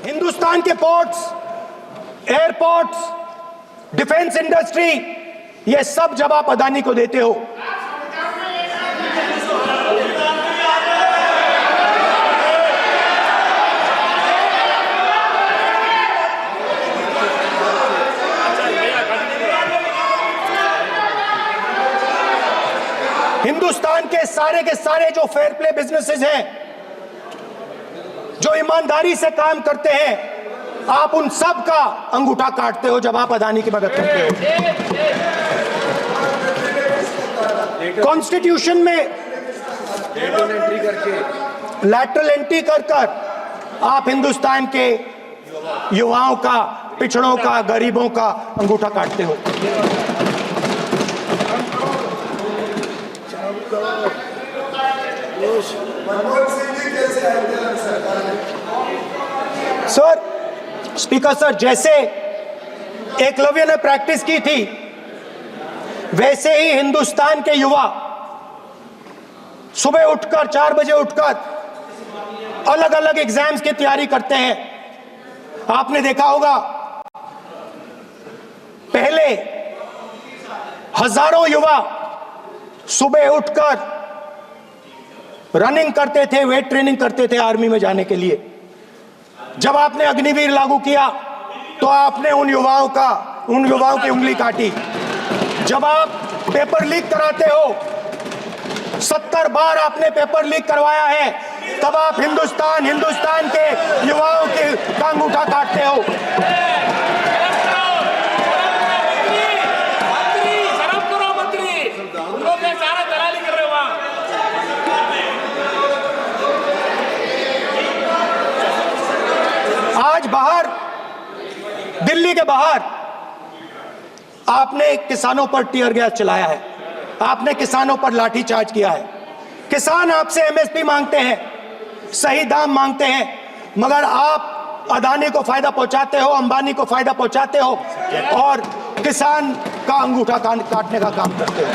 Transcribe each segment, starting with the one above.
हिंदुस्तान के ports, airports, defence industry, ये सब जब आप अदानी को देते हो, हिंदुस्तान के सारे जो फेयर प्ले बिजनेसेस हैं, जो ईमानदारी से काम करते हैं, आप उन सब का अंगूठा काटते हो जब आप अदानी की मदद करते हो। कॉन्स्टिट्यूशन में लैटरल एंट्री कर आप हिंदुस्तान के युवाओं का, पिछड़ों का, गरीबों का अंगूठा काटते हो। सर, स्पीकर सर, जैसे एकलव्य ने प्रैक्टिस की थी, वैसे ही हिंदुस्तान के युवा सुबह उठकर 4 बजे उठकर अलग अलग एग्जाम्स की तैयारी करते हैं। आपने देखा होगा, पहले हजारों युवा सुबह उठकर रनिंग करते थे, वेट ट्रेनिंग करते थे आर्मी में जाने के लिए। जब आपने अग्निवीर लागू किया तो आपने उन युवाओं की उंगली काटी। जब आप पेपर लीक कराते हो, 70 बार आपने पेपर लीक करवाया है, तब आप हिंदुस्तान के युवाओं के अंगूठा काटते हो। आज बाहर, दिल्ली के बाहर आपने किसानों पर टीयर गैस चलाया है, आपने किसानों पर लाठीचार्ज किया है। किसान आपसे एमएसपी मांगते हैं, सही दाम मांगते हैं, मगर आप अदानी को फायदा पहुंचाते हो, अंबानी को फायदा पहुंचाते हो और किसान का अंगूठा काटने का काम करते हो।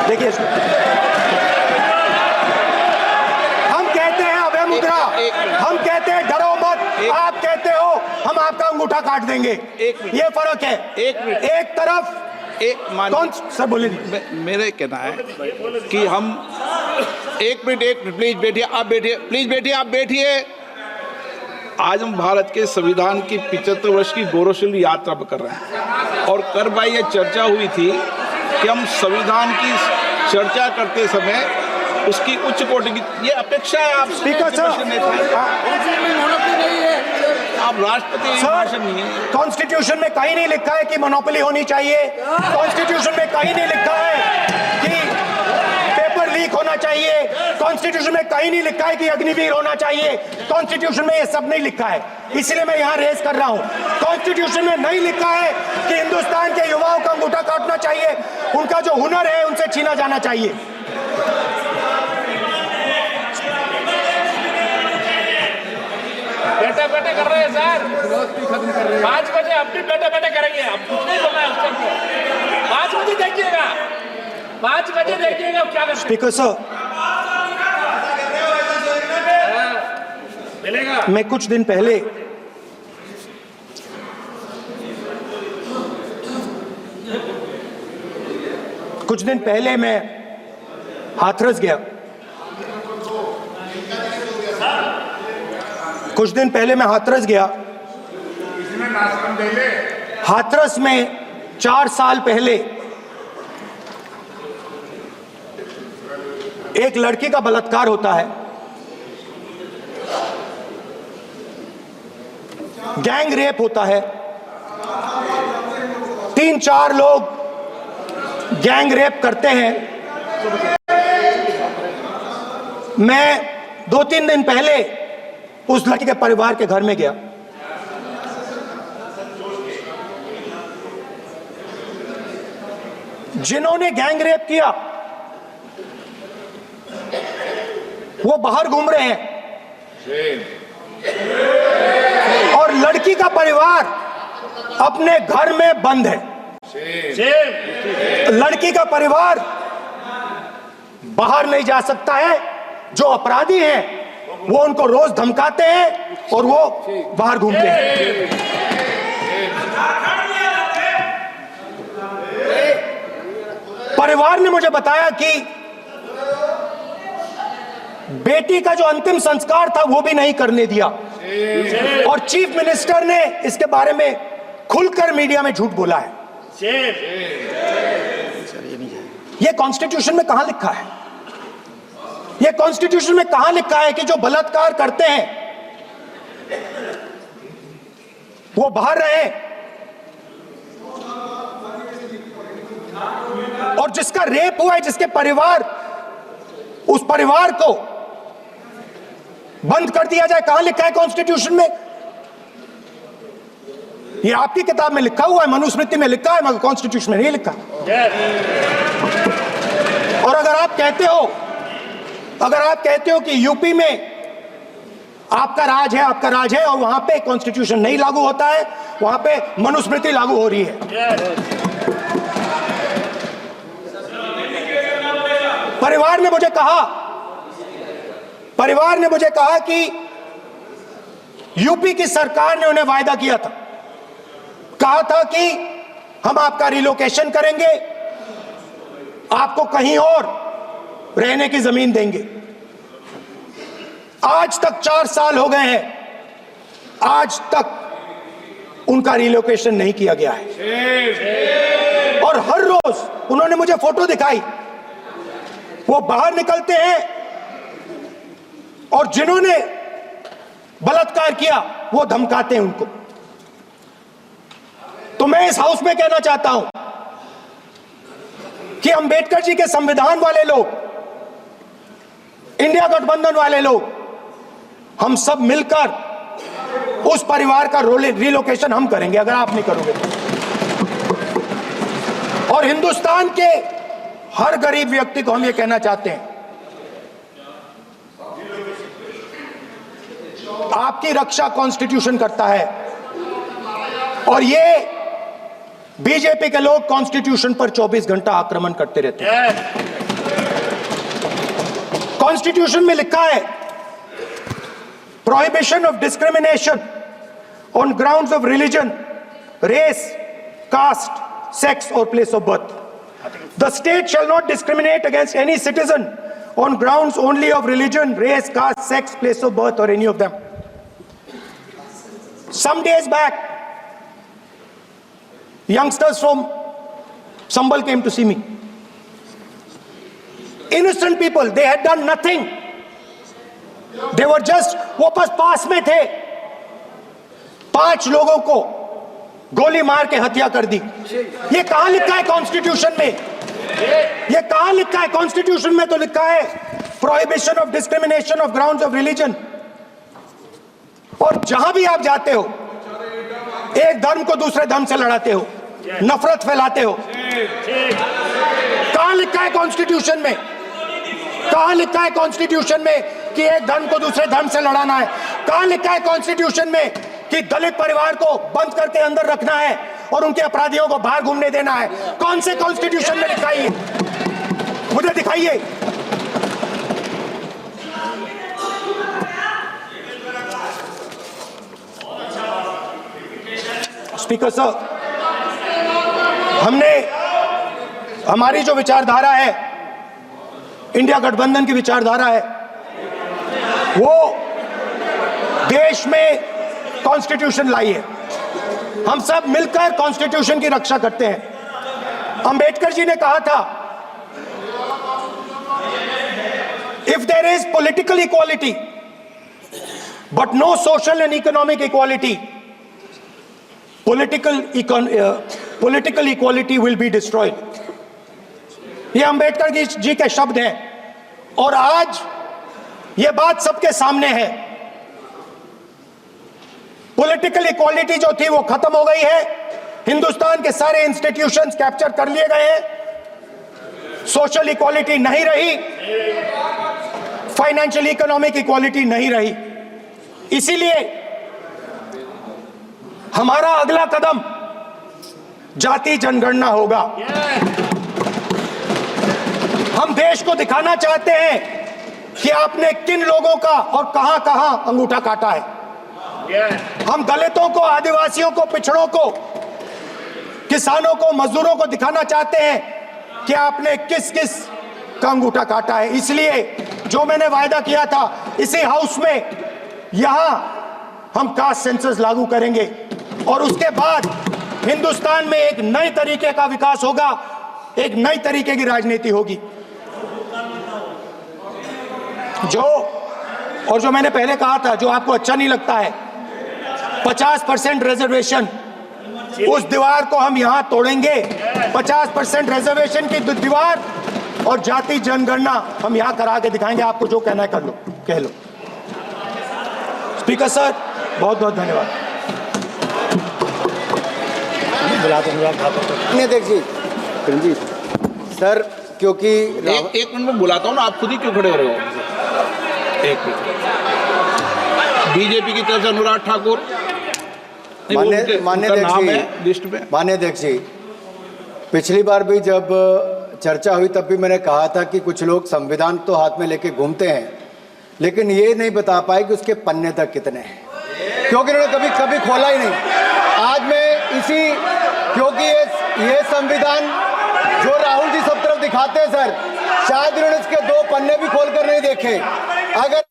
देखिए, हम कहते हैं अभय मुद्रा, हम कहते हैं डरो मत, आप कहते हो हम आपका अंगूठा काट देंगे। ये फर्क है। एक तरफ कौन सर बोले, मेरे कहना है कि हम एक मिनट प्लीज बैठिए, आप बैठिए, प्लीज बैठिए, आप बैठिए। आज हम भारत के संविधान की 75 वर्ष की गौरवशाली यात्रा कर रहे हैं और कर भाई ये चर्चा हुई थी कि हम संविधान की चर्चा करते समय उसकी उच्च कोटि की ये अपेक्षा है। आप स्पीकर सर, आप राष्ट्रपति नहीं है। कॉन्स्टिट्यूशन में कहीं नहीं लिखा है कि मोनोपोली होनी चाहिए। कॉन्स्टिट्यूशन में कहीं नहीं लिखा है कि पेपर लीक होना चाहिए। कॉन्स्टिट्यूशन में कहीं नहीं लिखा है कि अग्निवीर होना चाहिए। कॉन्स्टिट्यूशन में ये सब नहीं लिखा है, इसलिए मैं यहाँ रेस कर रहा हूँ। कॉन्स्टिट्यूशन में नहीं लिखा है कि हिंदुस्तान के युवाओं का अंगूठा काटना चाहिए, उनका जो हुनर है उनसे छीना जाना चाहिए। बैठे कर रहे हैं सर, 5 बजे हम भी बैठे करेंगे। अब कुछ नहीं बोलना है उसको। 5 बजे देखिएगा, 5 बजे देखिएगा क्या कर। स्पीकर सर, मिलेगा। मैं कुछ दिन पहले मैं हाथरस गया। हाथरस में 4 साल पहले एक लड़की का बलात्कार होता है। गैंग रेप होता है। 3-4 लोग गैंग रेप करते हैं। मैं 2-3 दिन पहले उस लड़की के परिवार के घर में गया। जिन्होंने गैंग रेप किया वो बाहर घूम रहे हैं और लड़की का परिवार अपने घर में बंद है। लड़की का परिवार बाहर नहीं जा सकता है। जो अपराधी हैं वो उनको रोज धमकाते हैं और वो बाहर घूमते हैं। परिवार ने मुझे बताया कि बेटी का जो अंतिम संस्कार था वो भी नहीं करने दिया, और चीफ मिनिस्टर ने इसके बारे में खुलकर मीडिया में झूठ बोला है। ये कॉन्स्टिट्यूशन में कहां लिखा है? ये कॉन्स्टिट्यूशन में कहां लिखा है कि जो बलात्कार करते हैं वो बाहर रहे, और जिसका रेप हुआ है, जिसके परिवार, उस परिवार को बंद कर दिया जाए? कहां लिखा है कॉन्स्टिट्यूशन में? ये आपकी किताब में लिखा हुआ है, मनुस्मृति में लिखा है, मगर कॉन्स्टिट्यूशन में नहीं लिखा। और अगर आप कहते हो कि यूपी में आपका राज है और वहां पे कॉन्स्टिट्यूशन नहीं लागू होता है, वहां पे मनुस्मृति लागू हो रही है। परिवार ने मुझे कहा कि यूपी की सरकार ने उन्हें वायदा किया था, कहा था कि हम आपका रिलोकेशन करेंगे, आपको कहीं और रहने की जमीन देंगे। आज तक 4 साल हो गए हैं, आज तक उनका रिलोकेशन नहीं किया गया है। और हर रोज उन्होंने मुझे फोटो दिखाई, वो बाहर निकलते हैं और जिन्होंने बलात्कार किया वो धमकाते हैं उनको। तो मैं इस हाउस में कहना चाहता हूं कि अंबेडकर जी के संविधान वाले लोग, इंडिया गठबंधन वाले लोग, हम सब मिलकर उस परिवार का रिलोकेशन हम करेंगे, अगर आप नहीं करोगे तो। और हिंदुस्तान के हर गरीब व्यक्ति को हम ये कहना चाहते हैं, आपकी रक्षा कॉन्स्टिट्यूशन करता है, और ये बीजेपी के लोग कॉन्स्टिट्यूशन पर 24 घंटा आक्रमण करते रहते हैं। कॉन्स्टिट्यूशन में लिखा है, prohibition of discrimination on grounds of religion, race, caste, sex और place of birth. The state shall not discriminate against any citizen on grounds only of religion, race, caste, sex, place of birth, or any of them. Some days back, youngsters from Sambal came to see me. Innocent people, they had done nothing. They were just, वो बस पास में थे, 5 लोगों को गोली मार के हत्या कर दी। ये कहां लिखा है कॉन्स्टिट्यूशन में? ये कहां लिखा है कॉन्स्टिट्यूशन में? तो लिखा है prohibition of discrimination of grounds of religion. और जहां भी आप जाते हो, एक धर्म को दूसरे धर्म से लड़ाते हो, नफरत फैलाते हो। कहां लिखा है कॉन्स्टिट्यूशन में? कहां लिखा है कॉन्स्टिट्यूशन में कि एक धर्म को दूसरे धर्म से लड़ाना है? कहां लिखा है कॉन्स्टिट्यूशन में कि दलित परिवार को बंद करके अंदर रखना है और उनके अपराधियों को बाहर घूमने देना है? कौन से कॉन्स्टिट्यूशन में लिखा है? मुझे दिखाइए। स्पीकर साहब, हमारी जो विचारधारा है, इंडिया गठबंधन की विचारधारा है, वो देश में कॉन्स्टिट्यूशन लाई है। हम सब मिलकर कॉन्स्टिट्यूशन की रक्षा करते हैं। अंबेडकर जी ने कहा था, if there is political equality but no social and economic equality, political equality will be destroyed. ये अंबेडकर जी के शब्द हैं और आज ये बात सबके सामने है। पॉलिटिकल इक्वालिटी जो थी वो खत्म हो गई है। हिंदुस्तान के सारे इंस्टीट्यूशंस कैप्चर कर लिए गए हैं। सोशल इक्वालिटी नहीं रही, फाइनेंशियल इकोनॉमिक इक्वालिटी नहीं रही। इसीलिए हमारा अगला कदम जाति जनगणना होगा। हम देश को दिखाना चाहते हैं कि आपने किन लोगों का और कहां कहां अंगूठा काटा है। हम दलितों को, आदिवासियों को, पिछड़ों को, किसानों को, मजदूरों को दिखाना चाहते हैं कि आपने किस किस का अंगूठा काटा है। इसलिए जो मैंने वायदा किया था, इसी हाउस में यहां हम कास्ट सेंसस लागू करेंगे और उसके बाद हिंदुस्तान में एक नए तरीके का विकास होगा, एक नई तरीके की राजनीति होगी। जो मैंने पहले कहा था, जो आपको अच्छा नहीं लगता है, 50% रिजर्वेशन, उस दीवार को हम यहां तोड़ेंगे। 50% रिजर्वेशन की दीवार और जाति जनगणना हम यहां करा के दिखाएंगे। आपको जो कहना है कर लो, कह लो। स्पीकर सर, बहुत बहुत धन्यवाद। देख जी रंजीत सर, क्योंकि एक मिनट में बुलाता हूँ ना, आप खुद ही क्यों खड़े हो रहे हो? एक मिनट। बीजेपी की तरफ से अनुराग ठाकुर, मान्य अध्यक्ष जी, पिछली बार भी जब चर्चा हुई तब भी मैंने कहा था कि कुछ लोग संविधान तो हाथ में लेके घूमते हैं, लेकिन ये नहीं बता पाए कि उसके पन्ने तक कितने हैं, क्योंकि उन्होंने कभी खोला ही नहीं। आज मैं क्योंकि ये संविधान जो राहुल जी सब तरफ दिखाते हैं सर, शायद उन्होंने इसके 2 पन्ने भी खोलकर नहीं देखे। अगर